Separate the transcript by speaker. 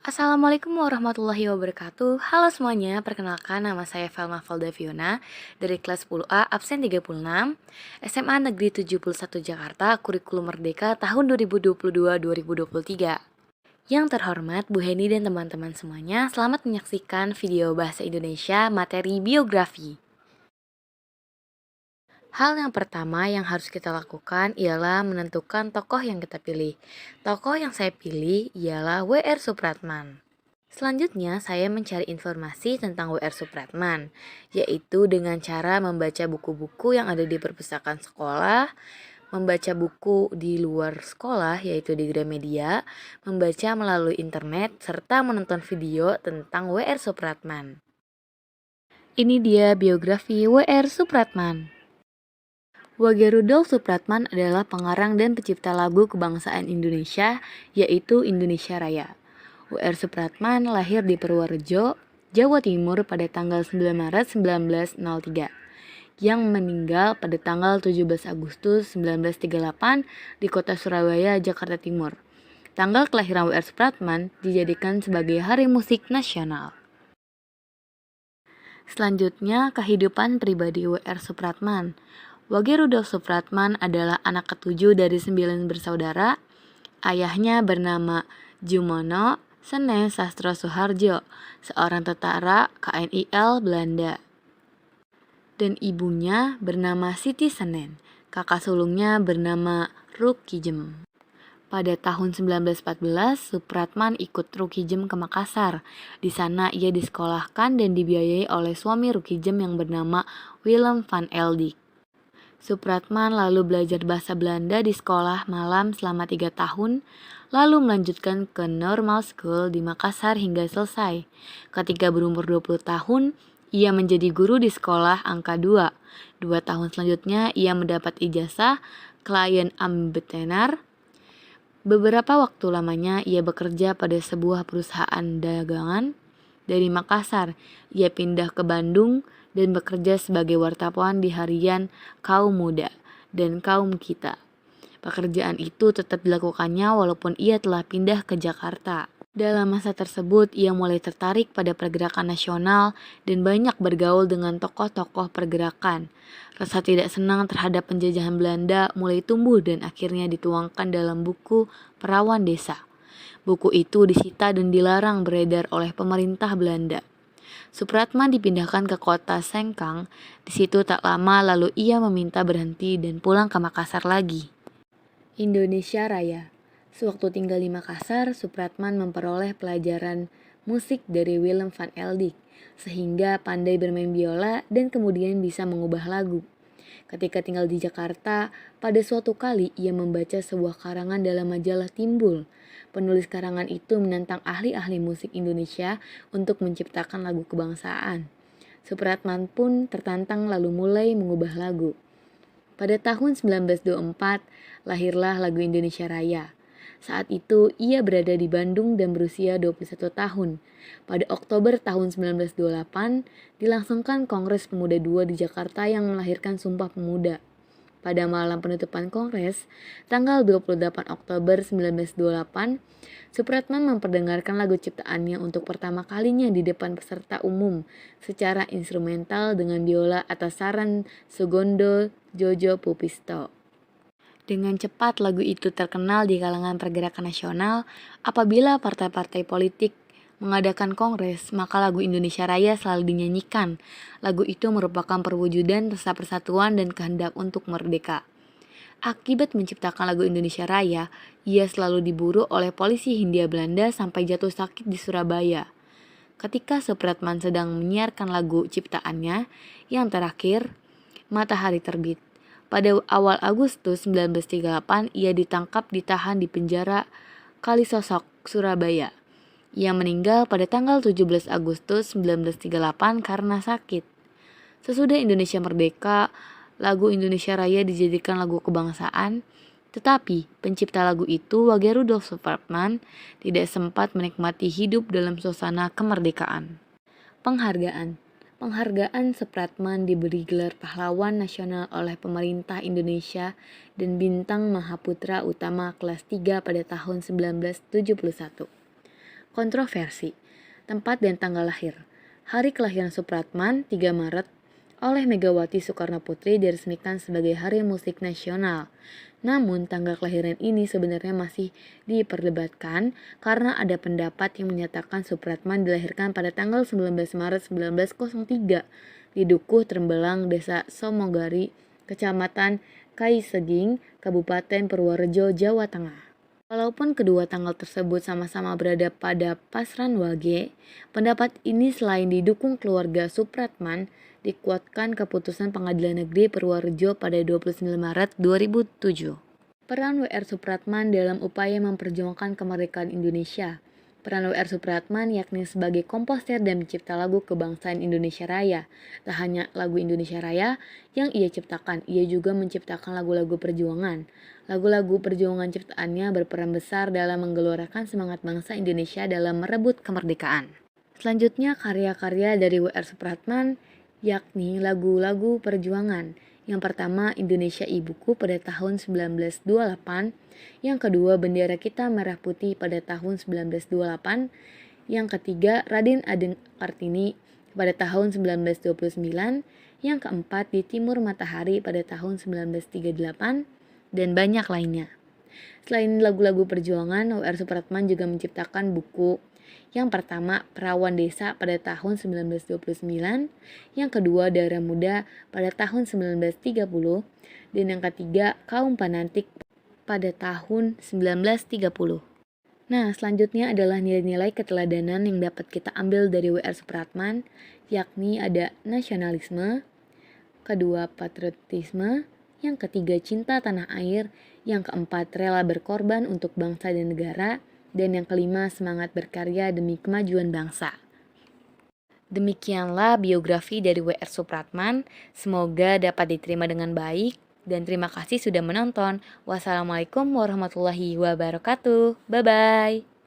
Speaker 1: Assalamualaikum warahmatullahi wabarakatuh. Halo semuanya, perkenalkan nama saya Velma Valdaviona dari kelas 10A absen 36 SMA Negeri 71 Jakarta, Kurikulum Merdeka tahun 2022-2023. Yang terhormat Bu Heni dan teman-teman semuanya, selamat menyaksikan video Bahasa Indonesia materi biografi. Hal yang pertama yang harus kita lakukan ialah menentukan tokoh yang kita pilih. Tokoh yang saya pilih ialah W.R. Supratman. Selanjutnya, saya mencari informasi tentang W.R. Supratman, yaitu dengan cara membaca buku-buku yang ada di perpustakaan sekolah, membaca buku di luar sekolah, yaitu di Gramedia, membaca melalui internet, serta menonton video tentang W.R. Supratman. Ini dia biografi W.R. Supratman. W.G. Rudolf Supratman adalah pengarang dan pencipta lagu kebangsaan Indonesia, yaitu Indonesia Raya. W.R. Supratman lahir di Purworejo, Jawa Timur pada tanggal 9 Maret 1903, yang meninggal pada tanggal 17 Agustus 1938 di kota Surabaya, Jakarta Timur. Tanggal kelahiran W.R. Supratman dijadikan sebagai Hari Musik Nasional. Selanjutnya, kehidupan pribadi W.R. Supratman. W.G. Rudolf Supratman adalah anak ketujuh dari 9 bersaudara. Ayahnya bernama Jumono Sene Sastro Soeharjo, seorang tentara KNIL Belanda. Dan ibunya bernama Siti Senen, kakak sulungnya bernama Rukijem. Pada tahun 1914, Supratman ikut Rukijem ke Makassar. Di sana ia disekolahkan dan dibiayai oleh suami Rukijem yang bernama Willem van Eldik. Supratman lalu belajar bahasa Belanda di sekolah malam selama 3 tahun, lalu melanjutkan ke Normal School di Makassar hingga selesai. Ketika berumur 20 tahun, ia menjadi guru di sekolah angka 2. 2 tahun selanjutnya, ia mendapat ijazah klien ambtenaar. Beberapa waktu lamanya, ia bekerja pada sebuah perusahaan dagangan. Dari Makassar, ia pindah ke Bandung dan bekerja sebagai wartawan di harian Kaum Muda dan Kaum Kita. Pekerjaan itu tetap dilakukannya walaupun ia telah pindah ke Jakarta. Dalam masa tersebut, ia mulai tertarik pada pergerakan nasional dan banyak bergaul dengan tokoh-tokoh pergerakan. Rasa tidak senang terhadap penjajahan Belanda mulai tumbuh dan akhirnya dituangkan dalam buku Perawan Desa. Buku itu disita dan dilarang beredar oleh pemerintah Belanda. Supratman dipindahkan ke kota Sengkang. Di situ tak lama lalu ia meminta berhenti dan pulang ke Makassar lagi. Indonesia Raya. Sewaktu tinggal di Makassar, Supratman memperoleh pelajaran musik dari Willem van Eldik, sehingga pandai bermain biola dan kemudian bisa mengubah lagu. Ketika tinggal di Jakarta, pada suatu kali ia membaca sebuah karangan dalam majalah Timbul. Penulis karangan itu menantang ahli-ahli musik Indonesia untuk menciptakan lagu kebangsaan. Supratman pun tertantang lalu mulai mengubah lagu. Pada tahun 1924, lahirlah lagu Indonesia Raya. Saat itu, ia berada di Bandung dan berusia 21 tahun. Pada Oktober tahun 1928, dilangsungkan Kongres Pemuda II di Jakarta yang melahirkan Sumpah Pemuda. Pada malam penutupan Kongres, tanggal 28 Oktober 1928, Supratman memperdengarkan lagu ciptaannya untuk pertama kalinya di depan peserta umum secara instrumental dengan biola atas saran Sugondo Jojo Pupisto. Dengan cepat lagu itu terkenal di kalangan pergerakan nasional. Apabila partai-partai politik mengadakan kongres, maka lagu Indonesia Raya selalu dinyanyikan. Lagu itu merupakan perwujudan rasa persatuan dan kehendak untuk merdeka. Akibat menciptakan lagu Indonesia Raya, ia selalu diburu oleh polisi Hindia Belanda sampai jatuh sakit di Surabaya. Ketika Supratman sedang menyiarkan lagu ciptaannya, yang terakhir, Matahari Terbit. Pada awal Agustus 1938, ia ditangkap ditahan di penjara Kalisosok, Surabaya. Ia meninggal pada tanggal 17 Agustus 1938 karena sakit. Sesudah Indonesia merdeka, lagu Indonesia Raya dijadikan lagu kebangsaan, tetapi pencipta lagu itu, W.G. Rudolf Supratman, tidak sempat menikmati hidup dalam suasana kemerdekaan. Penghargaan. Penghargaan Supratman diberi gelar pahlawan nasional oleh pemerintah Indonesia dan bintang Mahaputra Utama kelas 3 pada tahun 1971. Kontroversi. Tempat dan tanggal lahir. Hari kelahiran Supratman 3 Maret oleh Megawati Soekarno Putri diresmikan sebagai Hari Musik Nasional. Namun tanggal kelahiran ini sebenarnya masih diperdebatkan karena ada pendapat yang menyatakan Supratman dilahirkan pada tanggal 19 Maret 1903 di Dukuh Trembelang, Desa Somogari, Kecamatan Kaiseging, Kabupaten Purworejo, Jawa Tengah. Walaupun kedua tanggal tersebut sama-sama berada pada Pasran Wage, pendapat ini selain didukung keluarga Supratman, dikuatkan keputusan Pengadilan Negeri Purworejo pada 29 Maret 2007. Peran W.R. Supratman dalam upaya memperjuangkan kemerdekaan Indonesia. Peran W.R. Supratman yakni sebagai komposer dan pencipta lagu kebangsaan Indonesia Raya. Tak hanya lagu Indonesia Raya yang ia ciptakan, ia juga menciptakan lagu-lagu perjuangan. Lagu-lagu perjuangan ciptaannya berperan besar dalam menggelorakan semangat bangsa Indonesia dalam merebut kemerdekaan. Selanjutnya karya-karya dari W.R. Supratman yakni lagu-lagu perjuangan. Yang pertama Indonesia Ibuku pada tahun 1928, yang kedua Bendera Kita Merah Putih pada tahun 1928, yang ketiga Raden Adeng Kartini pada tahun 1929, yang keempat Di Timur Matahari pada tahun 1938, dan banyak lainnya. Selain lagu-lagu perjuangan, W.R. Supratman juga menciptakan buku. Yang pertama, Perawan Desa pada tahun 1929, yang kedua Darah Muda pada tahun 1930, dan yang ketiga Kaum Panantik pada tahun 1930. Nah, selanjutnya adalah nilai-nilai keteladanan yang dapat kita ambil dari W.R. Supratman, yakni ada nasionalisme, kedua patriotisme, yang ketiga cinta tanah air, yang keempat rela berkorban untuk bangsa dan negara, dan yang kelima semangat berkarya demi kemajuan bangsa. Demikianlah biografi dari W.R. Supratman, semoga dapat diterima dengan baik, dan terima kasih sudah menonton. Wassalamualaikum warahmatullahi wabarakatuh. Bye-bye.